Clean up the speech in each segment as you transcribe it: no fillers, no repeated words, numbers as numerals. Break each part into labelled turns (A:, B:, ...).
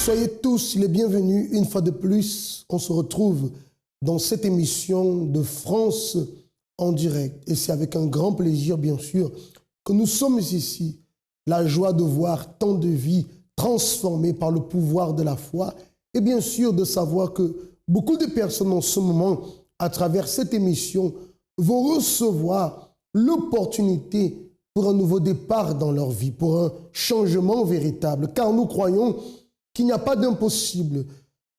A: Soyez tous les bienvenus une fois de plus. On se retrouve dans cette émission de France en direct. Et c'est avec un grand plaisir, bien sûr, que nous sommes ici. La joie de voir tant de vies transformées par le pouvoir de la foi. Et bien sûr, de savoir que beaucoup de personnes en ce moment, à travers cette émission, vont recevoir l'opportunité pour un nouveau départ dans leur vie, pour un changement véritable. Car nous croyons qu'il n'y a pas d'impossible.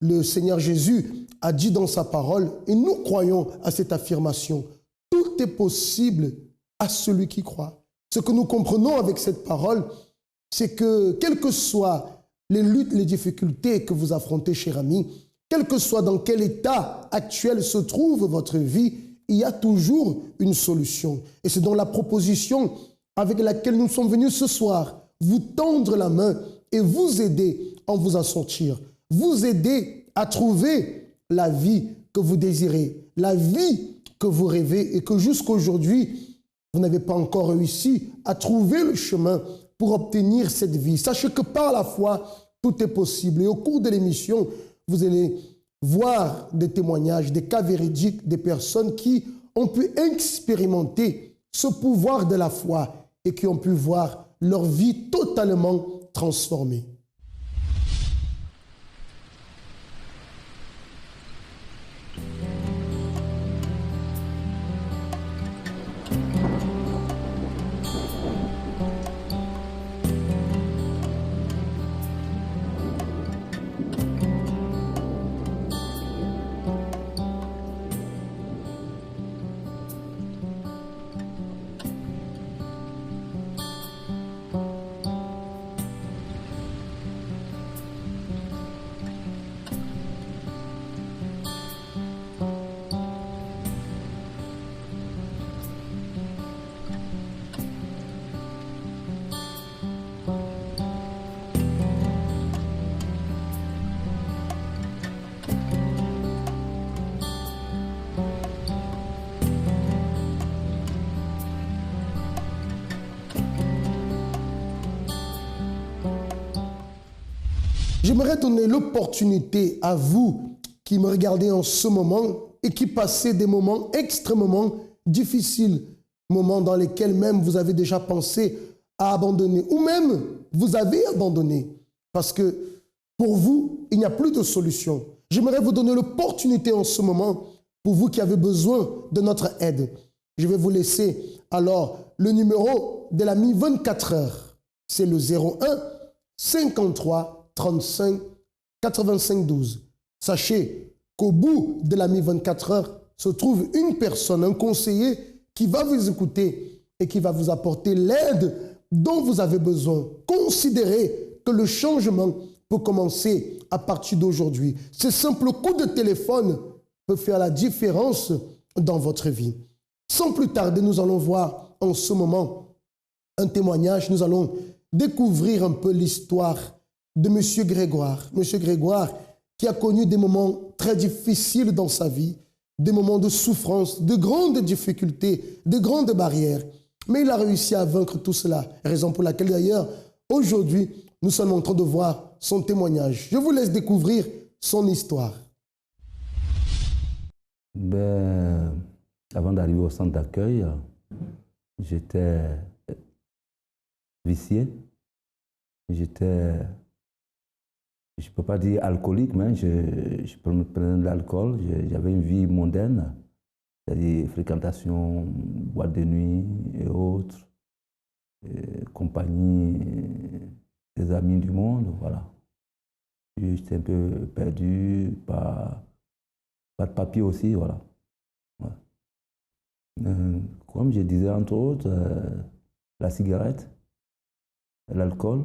A: Le Seigneur Jésus a dit dans sa parole, et nous croyons à cette affirmation, tout est possible à celui qui croit. Ce que nous comprenons avec cette parole, c'est que quelles que soient les luttes, les difficultés que vous affrontez, cher ami, quel que soit dans quel état actuel se trouve votre vie, il y a toujours une solution. Et c'est dans la proposition avec laquelle nous sommes venus ce soir, vous tendre la main et vous aider à vous en sortir, vous aider à trouver la vie que vous désirez, la vie que vous rêvez et que jusqu'à aujourd'hui, vous n'avez pas encore réussi à trouver le chemin pour obtenir cette vie. Sachez que par la foi, tout est possible. Et au cours de l'émission, vous allez voir des témoignages, des cas véridiques, des personnes qui ont pu expérimenter ce pouvoir de la foi et qui ont pu voir leur vie totalement transformée. J'aimerais donner l'opportunité à vous qui me regardez en ce moment et qui passez des moments extrêmement difficiles, moments dans lesquels même vous avez déjà pensé à abandonner ou même vous avez abandonné parce que pour vous, il n'y a plus de solution. J'aimerais vous donner l'opportunité en ce moment pour vous qui avez besoin de notre aide. Je vais vous laisser alors le numéro de l'ami 24 heures. C'est le 01 53 35 85 12. Sachez qu'au bout de l'ami 24 heures se trouve une personne, un conseiller qui va vous écouter et qui va vous apporter l'aide dont vous avez besoin. Considérez que le changement peut commencer à partir d'aujourd'hui. Ce simple coup de téléphone peut faire la différence dans votre vie. Sans plus tarder, nous allons voir en ce moment un témoignage. Nous allons découvrir un peu l'histoire de M. Grégoire. M. Grégoire qui a connu des moments très difficiles dans sa vie, des moments de souffrance, de grandes difficultés, de grandes barrières. Mais il a réussi à vaincre tout cela, raison pour laquelle d'ailleurs, aujourd'hui, nous sommes en train de voir son témoignage. Je vous laisse découvrir son histoire.
B: Avant d'arriver au centre d'accueil, j'étais vicié. J'étais, je ne peux pas dire alcoolique, mais je prenais de l'alcool. J'avais une vie mondaine, c'est-à-dire fréquentation, boîte de nuit et autres, et compagnie des amis du monde, voilà. J'étais un peu perdu, pas de papier aussi, voilà. Comme je disais, entre autres, la cigarette, l'alcool.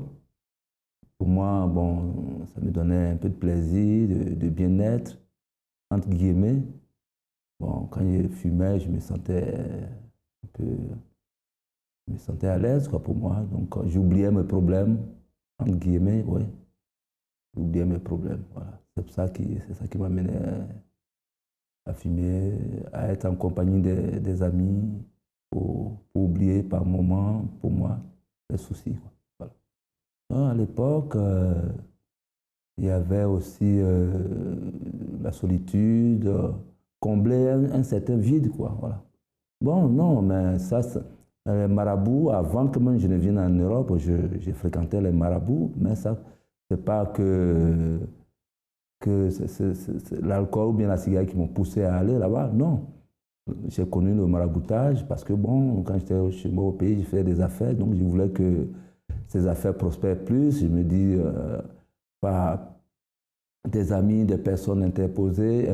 B: Pour moi, bon, ça me donnait un peu de plaisir, de bien-être, entre guillemets. Bon, quand je fumais, je me sentais un peu, je me sentais à l'aise, quoi, pour moi. Donc, j'oubliais mes problèmes, entre guillemets, oui. J'oubliais mes problèmes, voilà. C'est ça qui m'amenait à fumer, à être en compagnie des amis, pour oublier par moment, pour moi, les soucis, quoi. Voilà. À l'époque, Il y avait aussi la solitude, combler un certain vide, quoi, voilà. Bon, non, mais ça, les marabouts, avant que même je ne vienne en Europe, j'ai fréquenté les marabouts, mais ça, c'est pas que c'est l'alcool ou bien la cigarette qui m'ont poussé à aller là-bas, non. J'ai connu le maraboutage parce que, bon, quand j'étais chez moi au pays, je faisais des affaires, donc je voulais que ces affaires prospèrent plus. Je me dis, par des amis, des personnes interposées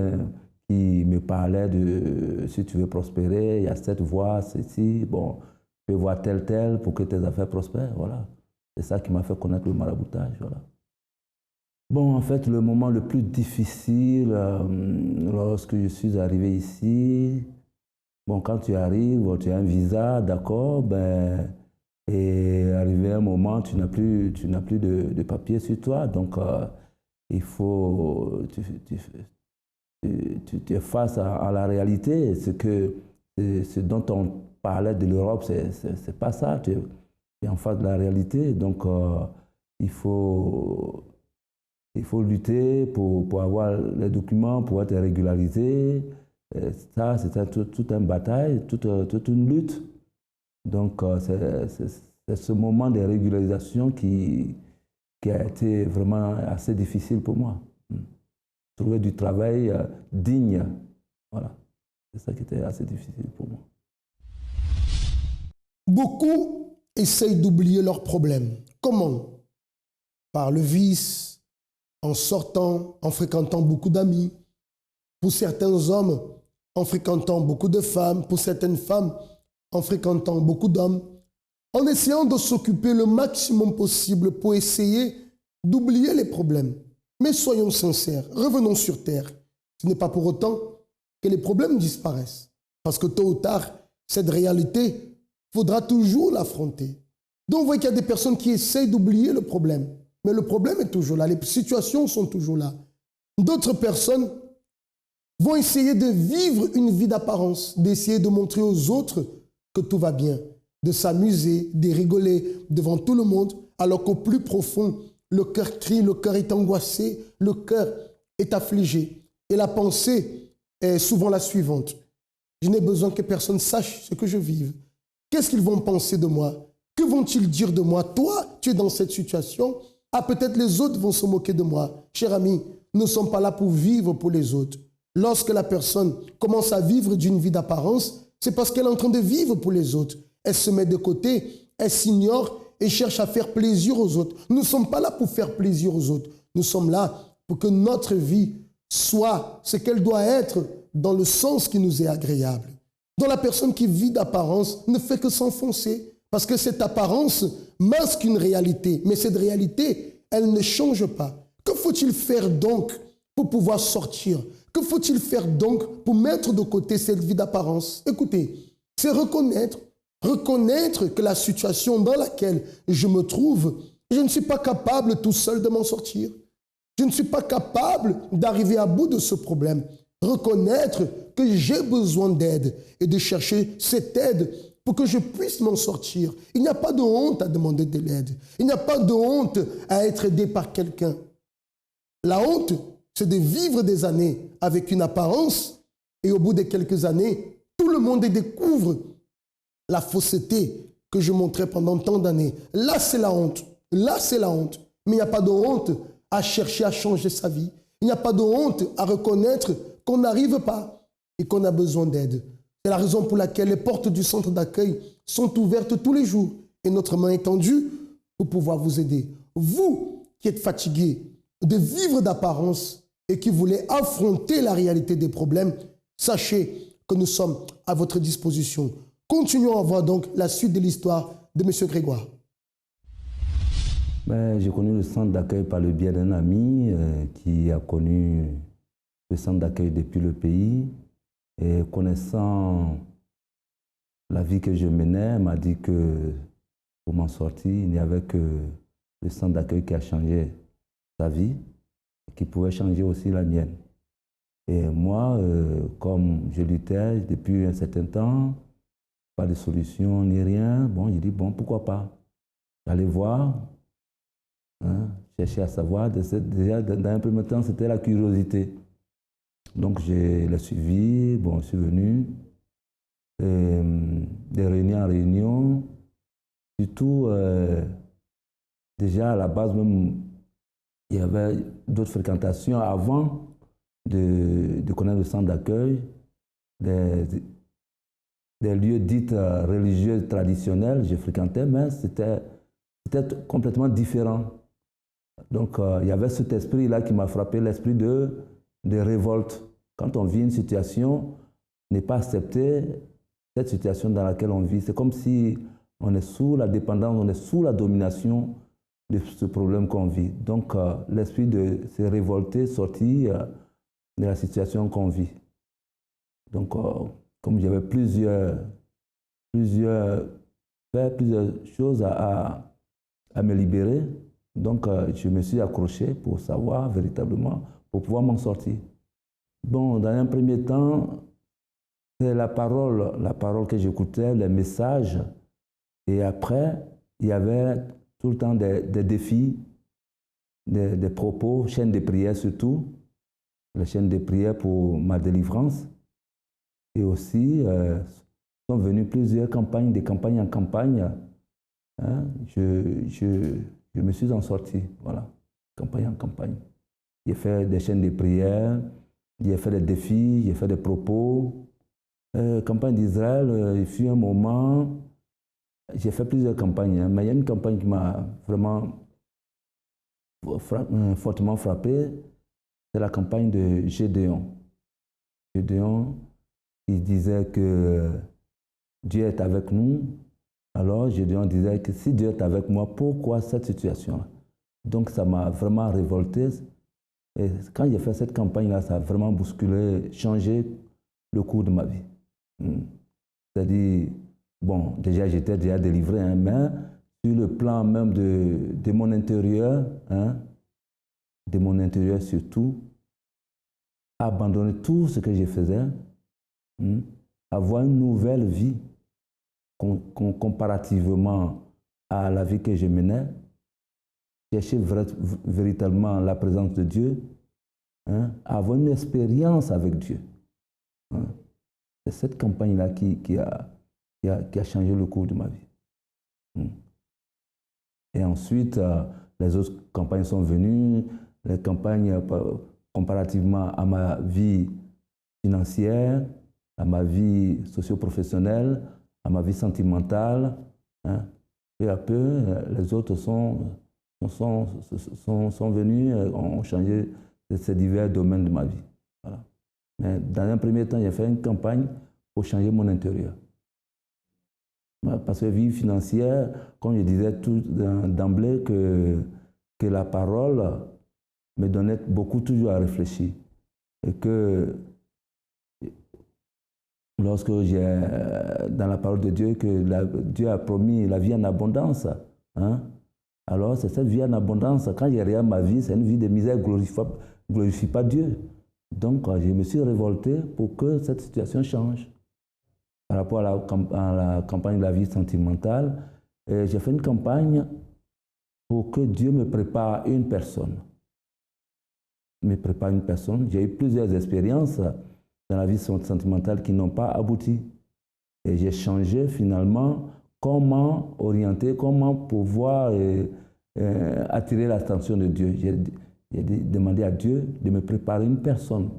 B: qui me parlaient de si tu veux prospérer, il y a cette voie, ceci, bon, tu peux voir tel pour que tes affaires prospèrent, voilà. C'est ça qui m'a fait connaître le maraboutage, voilà. Bon, en fait, le moment le plus difficile, lorsque je suis arrivé ici, bon, quand tu arrives, tu as un visa, d'accord, ben, et arrivé un moment, tu n'as plus de papier sur toi, donc il faut, tu es face à la réalité, ce dont on parlait de l'Europe, c'est pas ça, tu es en face de la réalité, donc il faut lutter pour avoir les documents, pour être régularisé. Ça, c'est tout une bataille, toute une lutte. Donc, c'est ce moment de régularisation qui a été vraiment assez difficile pour moi. Trouver du travail digne, voilà. C'est ça qui était assez difficile pour moi.
A: Beaucoup essayent d'oublier leurs problèmes. Comment? Par le vice, en sortant, en fréquentant beaucoup d'amis. Pour certains hommes, en fréquentant beaucoup de femmes. Pour certaines femmes, en fréquentant beaucoup d'hommes. En essayant de s'occuper le maximum possible pour essayer d'oublier les problèmes. Mais soyons sincères, revenons sur terre. Ce n'est pas pour autant que les problèmes disparaissent. Parce que tôt ou tard, cette réalité, il faudra toujours l'affronter. Donc vous voyez qu'il y a des personnes qui essayent d'oublier le problème. Mais le problème est toujours là, les situations sont toujours là. D'autres personnes vont essayer de vivre une vie d'apparence, d'essayer de montrer aux autres que tout va bien, de s'amuser, de rigoler devant tout le monde, alors qu'au plus profond, le cœur crie, le cœur est angoissé, le cœur est affligé. Et la pensée est souvent la suivante. Je n'ai besoin que personne sache ce que je vive. Qu'est-ce qu'ils vont penser de moi? Que vont-ils dire de moi? Toi, tu es dans cette situation. Ah, peut-être les autres vont se moquer de moi. Cher ami, nous ne sommes pas là pour vivre pour les autres. Lorsque la personne commence à vivre d'une vie d'apparence, c'est parce qu'elle est en train de vivre pour les autres. Elle se met de côté, elle s'ignore et cherche à faire plaisir aux autres. Nous ne sommes pas là pour faire plaisir aux autres. Nous sommes là pour que notre vie soit ce qu'elle doit être dans le sens qui nous est agréable. Donc la personne qui vit d'apparence ne fait que s'enfoncer parce que cette apparence masque une réalité. Mais cette réalité, elle ne change pas. Que faut-il faire donc pour pouvoir sortir? Que faut-il faire donc pour mettre de côté cette vie d'apparence? Écoutez, c'est reconnaître que la situation dans laquelle je me trouve, je ne suis pas capable tout seul de m'en sortir. Je ne suis pas capable d'arriver à bout de ce problème. Reconnaître que j'ai besoin d'aide et de chercher cette aide pour que je puisse m'en sortir. Il n'y a pas de honte à demander de l'aide. Il n'y a pas de honte à être aidé par quelqu'un. La honte, c'est de vivre des années avec une apparence et au bout de quelques années, tout le monde découvre la fausseté que je montrais pendant tant d'années. Là, c'est la honte. Là, c'est la honte. Mais il n'y a pas de honte à chercher à changer sa vie. Il n'y a pas de honte à reconnaître qu'on n'arrive pas et qu'on a besoin d'aide. C'est la raison pour laquelle les portes du centre d'accueil sont ouvertes tous les jours et notre main est tendue pour pouvoir vous aider. Vous qui êtes fatigué de vivre d'apparence et qui voulez affronter la réalité des problèmes, sachez que nous sommes à votre disposition. Continuons à voir donc la suite de l'histoire de M. Grégoire.
B: J'ai connu le centre d'accueil par le biais d'un ami qui a connu le centre d'accueil depuis le pays. Et connaissant la vie que je menais, m'a dit que pour m'en sortir, il n'y avait que le centre d'accueil qui a changé sa vie, et qui pouvait changer aussi la mienne. Et moi, comme je luttais depuis un certain temps, pas de solution ni rien, bon, j'ai dit, bon, pourquoi pas? J'allais voir, hein, cherché à savoir. Déjà, dans un premier temps, c'était la curiosité. Donc, je l'ai suivi, bon, je suis venu, de réunion en réunion. Surtout, déjà, à la base même, il y avait d'autres fréquentations avant de connaître le centre d'accueil, des lieux dits religieux traditionnels, je fréquentais, mais c'était complètement différent. Donc, il y avait cet esprit-là qui m'a frappé, l'esprit de révolte. Quand on vit une situation, n'est pas accepter cette situation dans laquelle on vit. C'est comme si on est sous la dépendance, on est sous la domination de ce problème qu'on vit. Donc, l'esprit de se révolter, sortir de la situation qu'on vit. Donc, comme j'avais plusieurs choses à me libérer, donc je me suis accroché pour savoir véritablement, pour pouvoir m'en sortir. Bon, dans un premier temps, c'est la parole que j'écoutais, les messages. Et après, il y avait tout le temps des défis, des propos, chaînes de prière surtout, les chaînes de prière pour ma délivrance. Et aussi, sont venues plusieurs campagnes, de campagne en campagne. Hein, je me suis en sorti, voilà, campagne en campagne. J'ai fait des chaînes de prière, j'ai fait des défis, j'ai fait des propos. Campagne d'Israël, il fut un moment, j'ai fait plusieurs campagnes, hein, mais il y a une campagne qui m'a vraiment fortement frappé, c'est la campagne de Gédéon. Gédéon, il disait que Dieu est avec nous. Alors Gédéon disait que si Dieu est avec moi, pourquoi cette situation-là? Donc ça m'a vraiment révolté. Et quand j'ai fait cette campagne-là, ça a vraiment bousculé, changé le cours de ma vie. C'est-à-dire, bon, déjà j'étais déjà délivré, hein, mais sur le plan même de mon intérieur, hein, de mon intérieur surtout, abandonner tout ce que je faisais, avoir une nouvelle vie comparativement à la vie que je menais, chercher véritablement la présence de Dieu, hein, avoir une expérience avec Dieu. Hein. C'est cette campagne-là qui a changé le cours de ma vie. Et ensuite, les autres campagnes sont venues, les campagnes comparativement à ma vie financière, à ma vie socio-professionnelle, à ma vie sentimentale. Hein. Peu à peu, les autres sont venus, ont changé ces divers domaines de ma vie. Voilà. Mais dans un premier temps, j'ai fait une campagne pour changer mon intérieur. Parce que vie financière, comme je disais tout d'emblée, que la parole me donnait beaucoup toujours à réfléchir. Et que lorsque j'ai dans la parole de Dieu, que Dieu a promis la vie en abondance, hein, alors c'est cette vie en abondance. Quand je regarde ma vie, c'est une vie de misère, glorifie pas Dieu. Donc je me suis révolté pour que cette situation change. Par rapport à la campagne de la vie sentimentale, j'ai fait une campagne pour que Dieu me prépare une personne. J'ai eu plusieurs expériences dans la vie sentimentale qui n'ont pas abouti. Et j'ai changé finalement comment orienter, comment pouvoir attirer l'attention de Dieu. J'ai demandé à Dieu de me préparer une personne.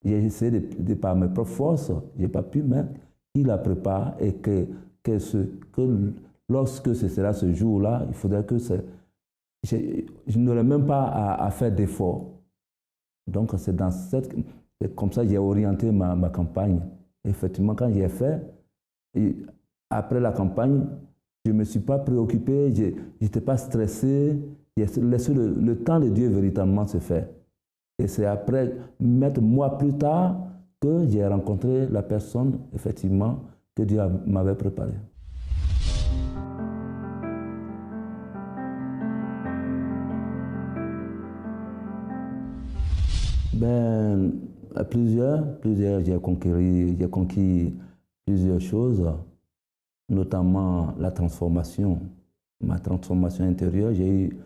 B: J'ai essayé par mes propres forces, je n'ai pas pu, mais il la prépare et que lorsque ce sera ce jour-là, il faudrait que je n'aurai même pas à faire d'efforts. Donc c'est comme ça que j'ai orienté ma campagne. Effectivement, quand j'ai fait, après la campagne, je ne me suis pas préoccupé, je n'étais pas stressé, j'ai laissé le temps de Dieu véritablement se faire. Et c'est après, mois plus tard, que j'ai rencontré la personne, effectivement, que Dieu m'avait préparée. Ben, plusieurs, j'ai conquis plusieurs choses, notamment la transformation, ma transformation intérieure. J'ai eu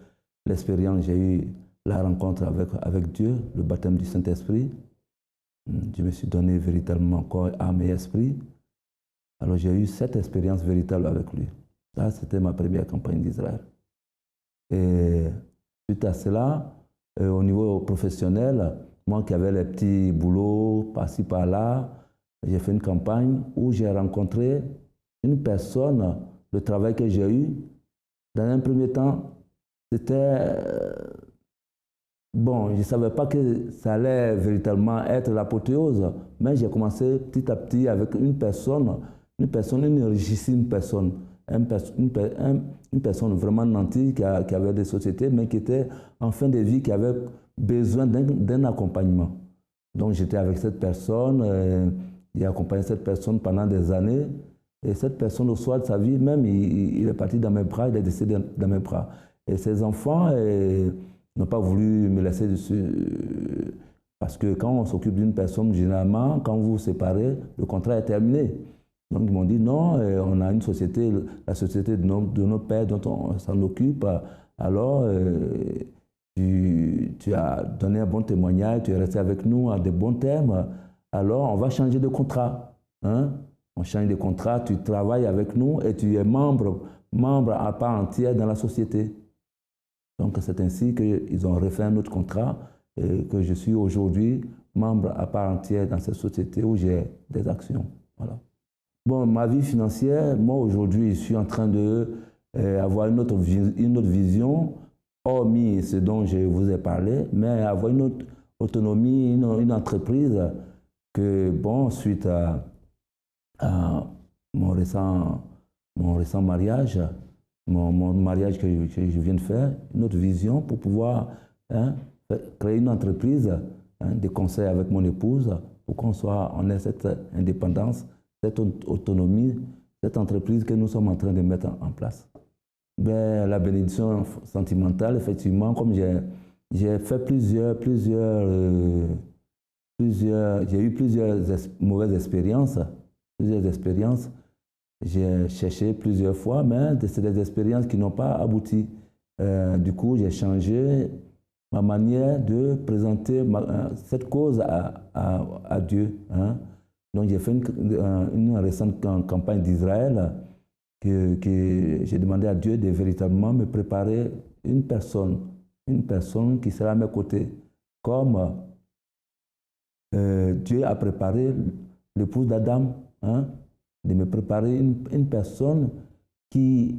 B: l'expérience, j'ai eu la rencontre avec Dieu, le baptême du Saint-Esprit. Je me suis donné véritablement corps, âme et esprit. Alors j'ai eu cette expérience véritable avec lui. Ça, c'était ma première campagne d'Israël. Et suite à cela, au niveau professionnel, moi qui avais les petits boulots par-ci par-là, j'ai fait une campagne où j'ai rencontré une personne. Le travail que j'ai eu, dans un premier temps, c'était... Bon, je ne savais pas que ça allait véritablement être l'apothéose, mais j'ai commencé petit à petit avec une richissime personne, une personne vraiment nantie qui avait des sociétés, mais qui était en fin de vie, qui avait besoin d'un accompagnement. Donc j'étais avec cette personne, j'ai accompagné cette personne pendant des années, et cette personne, au soir de sa vie, même, il est parti dans mes bras, il est décédé dans mes bras. Et ses enfants n'ont pas voulu me laisser dessus, parce que quand on s'occupe d'une personne, généralement, quand vous vous séparez, le contrat est terminé. Donc ils m'ont dit non, on a une société, la société de nos pères dont on s'en occupe, alors tu as donné un bon témoignage, tu es resté avec nous à de bons termes, alors on va changer de contrat. Hein? On change de contrat, tu travailles avec nous et tu es membre à part entière dans la société. Donc c'est ainsi qu'ils ont refait un autre contrat et que je suis aujourd'hui membre à part entière dans cette société où j'ai des actions. Voilà. Bon, ma vie financière, moi aujourd'hui, je suis en train d'avoir une autre vision, hormis ce dont je vous ai parlé, mais avoir une autre autonomie, une entreprise que, bon, suite à mon récent mariage, mon mariage que je viens de faire, une autre vision pour pouvoir créer une entreprise de conseil avec mon épouse pour on ait cette indépendance, cette autonomie, cette entreprise que nous sommes en train de mettre en place. Ben, la bénédiction sentimentale, effectivement, comme j'ai fait j'ai eu plusieurs mauvaises expériences, j'ai cherché plusieurs fois, mais c'est des expériences qui n'ont pas abouti. Du coup, j'ai changé ma manière de présenter cette cause à Dieu. Hein. Donc, j'ai fait une récente campagne d'Israël que j'ai demandé à Dieu de véritablement me préparer une personne qui sera à mes côtés, comme Dieu a préparé l'épouse d'Adam, hein, de me préparer une personne qui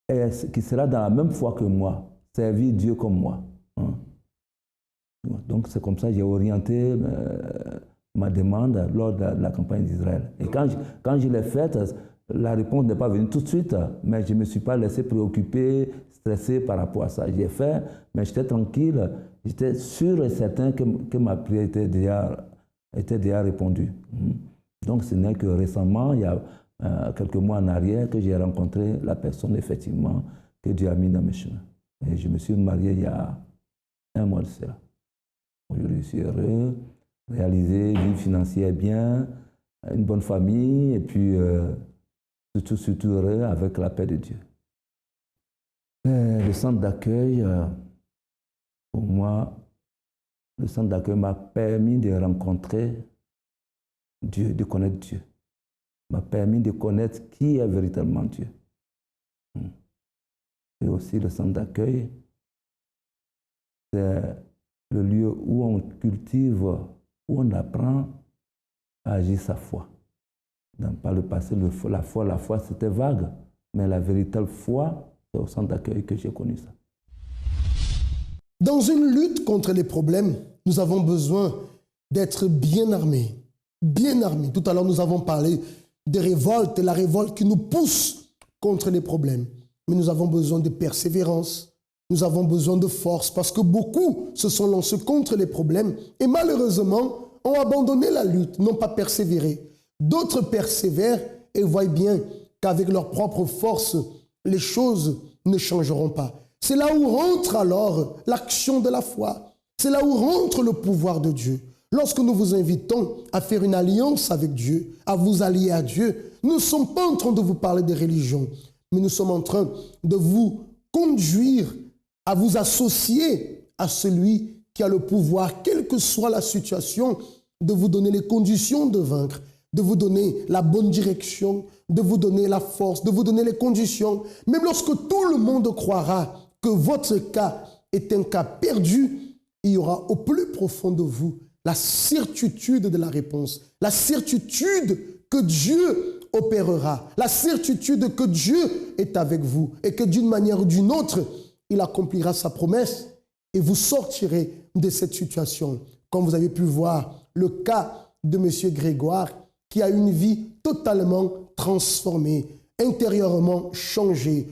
B: sera dans la même foi que moi, servir Dieu comme moi. Hein. Donc c'est comme ça que j'ai orienté ma demande lors de la campagne d'Israël. Et quand je l'ai faite, la réponse n'est pas venue tout de suite, mais je ne me suis pas laissé préoccuper, stressé par rapport à ça. J'ai fait, mais j'étais tranquille, j'étais sûr et certain que ma prière était déjà répondue. Donc ce n'est que récemment, il y a quelques mois en arrière, que j'ai rencontré la personne effectivement que Dieu a mis dans mes chemins. Et je me suis marié il y a un mois de cela. Aujourd'hui, je suis heureux, réalisé, vie financière bien, une bonne famille, et puis surtout heureux avec la paix de Dieu. Le centre d'accueil, pour moi, le centre d'accueil m'a permis de rencontrer Dieu, de connaître Dieu. M'a permis de connaître qui est véritablement Dieu. Et aussi le centre d'accueil, c'est le lieu où on cultive, où on apprend à agir sa foi. Par le passé, la foi c'était vague, mais la véritable foi, c'est au centre d'accueil que j'ai connu ça.
A: Dans une lutte contre les problèmes, nous avons besoin d'être bien armés. Bien armés. Tout à l'heure, nous avons parlé des révoltes, la révolte qui nous pousse contre les problèmes. Mais nous avons besoin de persévérance, nous avons besoin de force, parce que beaucoup se sont lancés contre les problèmes et malheureusement ont abandonné la lutte, n'ont pas persévéré. D'autres persévèrent et voient bien qu'avec leur propre force, les choses ne changeront pas. C'est là où rentre alors l'action de la foi. C'est là où rentre le pouvoir de Dieu. Lorsque nous vous invitons à faire une alliance avec Dieu, à vous allier à Dieu, nous ne sommes pas en train de vous parler de religion, mais nous sommes en train de vous conduire à vous associer à celui qui a le pouvoir, quelle que soit la situation, de vous donner les conditions de vaincre, de vous donner la bonne direction, de vous donner la force, de vous donner les conditions. Même lorsque tout le monde croira que votre cas est un cas perdu, il y aura au plus profond de vous la certitude de la réponse, la certitude que Dieu opérera, la certitude que Dieu est avec vous et que d'une manière ou d'une autre, il accomplira sa promesse et vous sortirez de cette situation. Comme vous avez pu voir le cas de M. Grégoire, qui a une vie totalement transformée, intérieurement changée,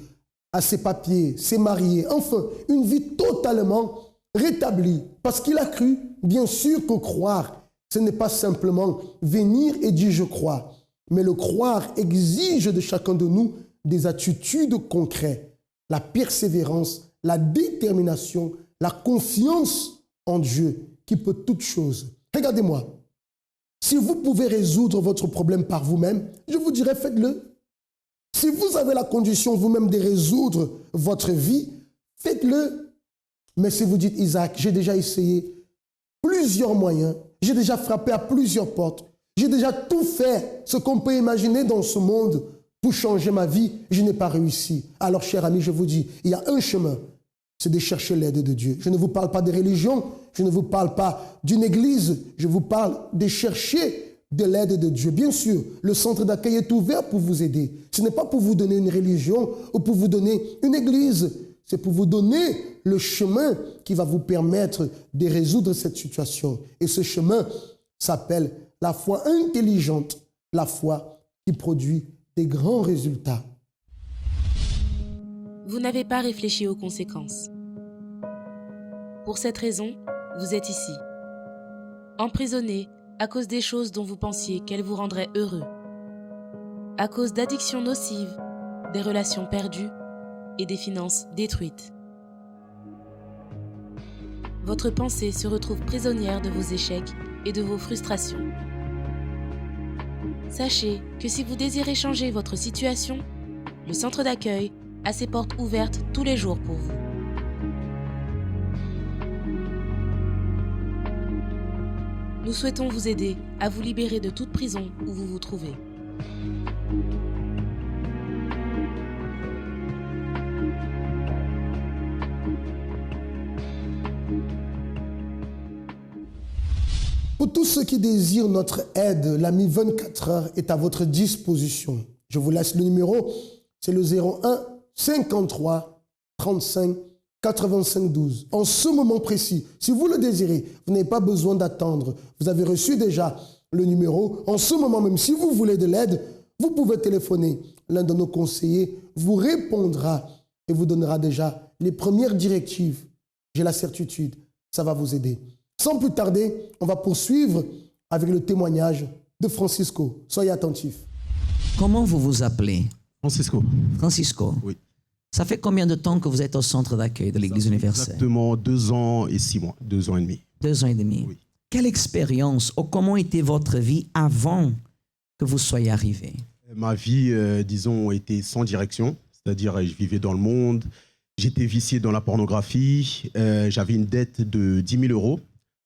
A: à ses papiers, s'est marié, enfin, une vie totalement rétablie, parce qu'il a cru, bien sûr que croire, ce n'est pas simplement venir et dire « je crois », mais le croire exige de chacun de nous des attitudes concrètes, la persévérance, la détermination, la confiance en Dieu qui peut toutes choses. Regardez-moi, si vous pouvez résoudre votre problème par vous-même, je vous dirais faites-le. Si vous avez la condition vous-même de résoudre votre vie, faites-le. Mais si vous dites, Isaac, j'ai déjà essayé plusieurs moyens, j'ai déjà frappé à plusieurs portes, j'ai déjà tout fait ce qu'on peut imaginer dans ce monde pour changer ma vie, je n'ai pas réussi. Alors, cher ami, je vous dis, il y a un chemin, c'est de chercher l'aide de Dieu. Je ne vous parle pas de religion, je ne vous parle pas d'une église, je vous parle de chercher de l'aide de Dieu. Bien sûr, le centre d'accueil est ouvert pour vous aider. Ce n'est pas pour vous donner une religion ou pour vous donner une église. C'est pour vous donner le chemin qui va vous permettre de résoudre cette situation. Et ce chemin s'appelle la foi intelligente, la foi qui produit des grands résultats.
C: Vous n'avez pas réfléchi aux conséquences. Pour cette raison, vous êtes ici, emprisonné à cause des choses dont vous pensiez qu'elles vous rendraient heureux, à cause d'addictions nocives, des relations perdues et des finances détruites. Votre pensée se retrouve prisonnière de vos échecs et de vos frustrations. Sachez que si vous désirez changer votre situation, le centre d'accueil a ses portes ouvertes tous les jours pour vous. Nous souhaitons vous aider à vous libérer de toute prison où vous vous trouvez.
A: Pour tous ceux qui désirent notre aide, l'AMI 24 heures est à votre disposition. Je vous laisse le numéro, c'est le 01 53 35 85 12. En ce moment précis, si vous le désirez, vous n'avez pas besoin d'attendre. Vous avez reçu déjà le numéro. En ce moment même, si vous voulez de l'aide, vous pouvez téléphoner. L'un de nos conseillers vous répondra et vous donnera déjà les premières directives. J'ai la certitude, ça va vous aider. Sans plus tarder, on va poursuivre avec le témoignage de Francisco. Soyez attentifs.
D: Comment vous vous appelez?
E: Francisco.
D: Francisco.
E: Oui.
D: Ça fait combien de temps que vous êtes au centre d'accueil de l'Église universelle?
E: Exactement 2 ans et 6 mois, 2 ans et demi.
D: 2 ans et demi.
E: Oui.
D: Quelle expérience ou comment était votre vie avant que vous soyez arrivé?
E: Ma vie, disons, était sans direction, c'est-à-dire je vivais dans le monde, j'étais vicié dans la pornographie, j'avais une dette de 10 000 euros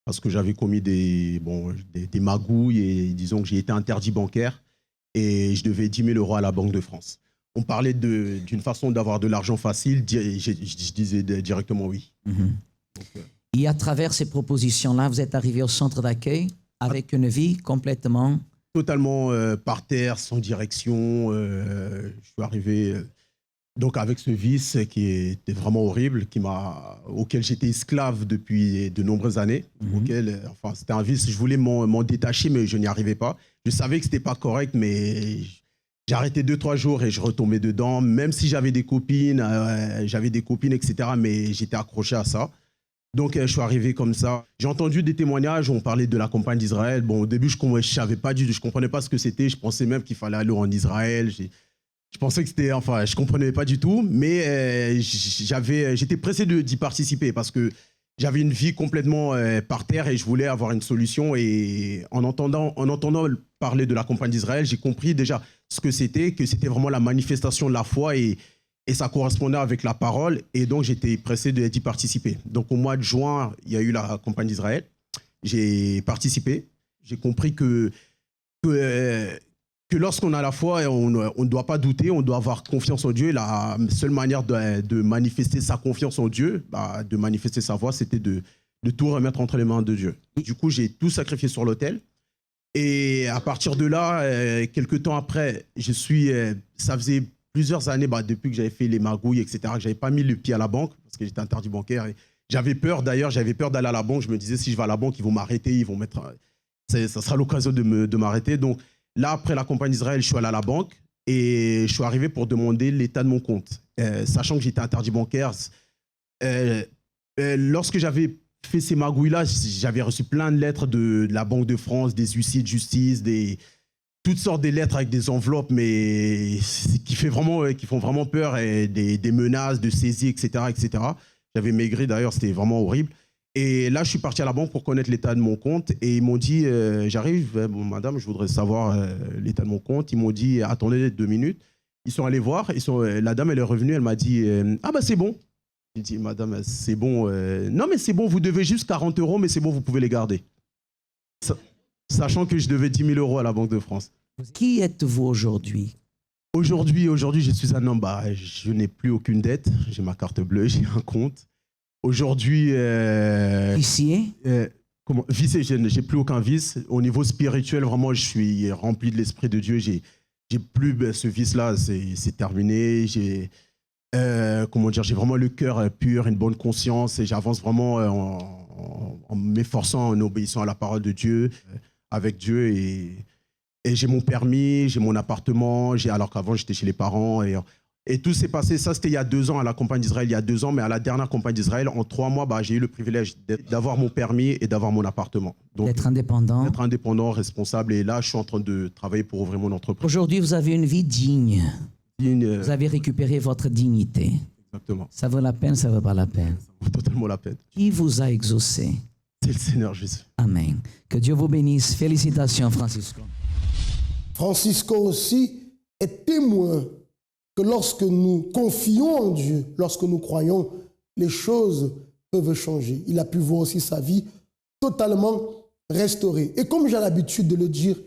E: parce que j'avais commis des magouilles et disons que j'ai été interdit bancaire et je devais 10 000 euros à la Banque de France. On parlait d'une façon d'avoir de l'argent facile, je disais directement oui.
D: Mm-hmm. Donc, et à travers ces propositions-là, vous êtes arrivé au centre d'accueil avec une vie complètement...
E: Totalement par terre, sans direction. Je suis arrivé donc avec ce vice qui était vraiment horrible, auquel j'étais esclave depuis de nombreuses années.
D: Mm-hmm.
E: C'était un vice, je voulais m'en détacher, mais je n'y arrivais pas. Je savais que ce n'était pas correct, mais... J'ai arrêté 2-3 jours et je retombais dedans, même si j'avais des copines, etc. Mais j'étais accroché à ça. Donc, je suis arrivé comme ça. J'ai entendu des témoignages, on parlait de la campagne d'Israël. Bon, au début, je ne comprenais pas ce que c'était. Je pensais même qu'il fallait aller en Israël. Je pensais que c'était... Enfin, je ne comprenais pas du tout. Mais j'étais pressé d'y participer parce que j'avais une vie complètement par terre et je voulais avoir une solution. Et en entendant parler de la campagne d'Israël, j'ai compris déjà ce que c'était vraiment la manifestation de la foi et et ça correspondait avec la parole. Et donc, j'étais pressé d'y participer. Donc, au mois de juin, il y a eu la campagne d'Israël. J'ai participé. J'ai compris que lorsqu'on a la foi, on ne doit pas douter, on doit avoir confiance en Dieu. La seule manière de manifester sa confiance en Dieu, de manifester sa foi, c'était de tout remettre entre les mains de Dieu. Du coup, j'ai tout sacrifié sur l'autel. Et à partir de là, quelques temps après, ça faisait plusieurs années, depuis que j'avais fait les magouilles, etc., que je n'avais pas mis le pied à la banque, parce que j'étais interdit bancaire. Et j'avais peur d'aller à la banque. Je me disais, si je vais à la banque, ils vont m'arrêter, ils vont mettre... Ça sera l'occasion de m'arrêter. Donc là, après la campagne d'Israël, je suis allé à la banque et je suis arrivé pour demander l'état de mon compte. Sachant que j'étais interdit bancaire, lorsque j'avais fait ces magouilles-là, j'avais reçu plein de lettres de la Banque de France, des huissiers de justice, toutes sortes de lettres avec des enveloppes, mais qui font vraiment peur, et des menaces de saisie, etc., etc. J'avais maigri d'ailleurs, c'était vraiment horrible. Et là, je suis parti à la banque pour connaître l'état de mon compte. Et ils m'ont dit, j'arrive, madame, je voudrais savoir l'état de mon compte. Ils m'ont dit, attendez 2 minutes. Ils sont allés voir. La dame, elle est revenue, elle m'a dit, c'est bon. J'ai dit, madame, c'est bon. Non, mais c'est bon, vous devez juste 40 €, mais c'est bon, vous pouvez les garder. Sachant que je devais 10 000 € à la Banque de France.
D: Qui êtes-vous aujourd'hui?
E: Aujourd'hui, je suis un homme. Je n'ai plus aucune dette. J'ai ma carte bleue, j'ai un compte. Aujourd'hui,
D: Vicié?
E: Vice, je n'ai plus aucun vice. Au niveau spirituel, vraiment, je suis rempli de l'Esprit de Dieu. J'ai plus ce vice-là, c'est terminé. J'ai vraiment le cœur pur, une bonne conscience, et j'avance vraiment en m'efforçant, en obéissant à la parole de Dieu, avec Dieu. Et j'ai mon permis, j'ai mon appartement, alors qu'avant j'étais chez les parents. Et tout s'est passé, ça c'était il y a 2 ans à la campagne d'Israël, il y a 2 ans, mais à la dernière campagne d'Israël, en 3 mois, j'ai eu le privilège d'avoir mon permis et d'avoir mon appartement.
D: D'être indépendant.
E: D'être indépendant, responsable, et là je suis en train de travailler pour ouvrir mon entreprise.
D: Aujourd'hui, vous avez une vie digne. Vous avez récupéré votre dignité.
E: Exactement.
D: Ça vaut la peine, ça ne vaut pas la peine.
E: Ça vaut totalement la peine.
D: Qui vous a exaucé?
E: C'est le Seigneur Jésus.
D: Amen. Que Dieu vous bénisse. Félicitations, Francisco.
A: Francisco aussi est témoin que lorsque nous confions en Dieu, lorsque nous croyons, les choses peuvent changer. Il a pu voir aussi sa vie totalement restaurée. Et comme j'ai l'habitude de le dire,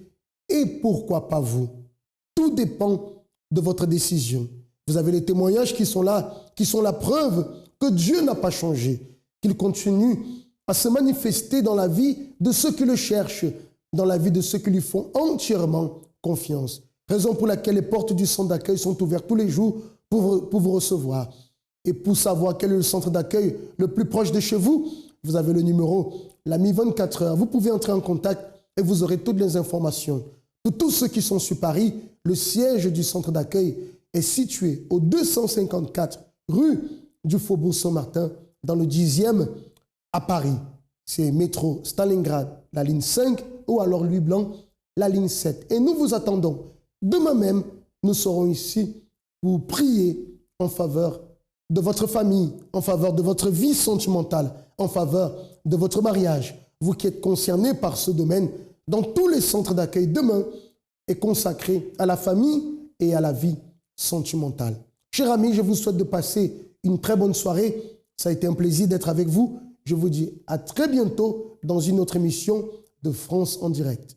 A: et pourquoi pas vous? Tout dépend de votre décision. Vous avez les témoignages qui sont là, qui sont la preuve que Dieu n'a pas changé, qu'il continue à se manifester dans la vie de ceux qui le cherchent, dans la vie de ceux qui lui font entièrement confiance. Raison pour laquelle les portes du centre d'accueil sont ouvertes tous les jours pour vous recevoir. Et pour savoir quel est le centre d'accueil le plus proche de chez vous, vous avez le numéro, l'ami 24 heures. Vous pouvez entrer en contact et vous aurez toutes les informations. Pour tous ceux qui sont sur Paris, le siège du centre d'accueil est situé au 254 rue du Faubourg Saint-Martin, dans le 10e à Paris. C'est métro Stalingrad, la ligne 5, ou alors Louis Blanc, la ligne 7. Et nous vous attendons. Demain même, nous serons ici pour prier en faveur de votre famille, en faveur de votre vie sentimentale, en faveur de votre mariage. Vous qui êtes concernés par ce domaine, dans tous les centres d'accueil, demain est consacré à la famille et à la vie sentimentale. Chers amis, je vous souhaite de passer une très bonne soirée. Ça a été un plaisir d'être avec vous. Je vous dis à très bientôt dans une autre émission de France en direct.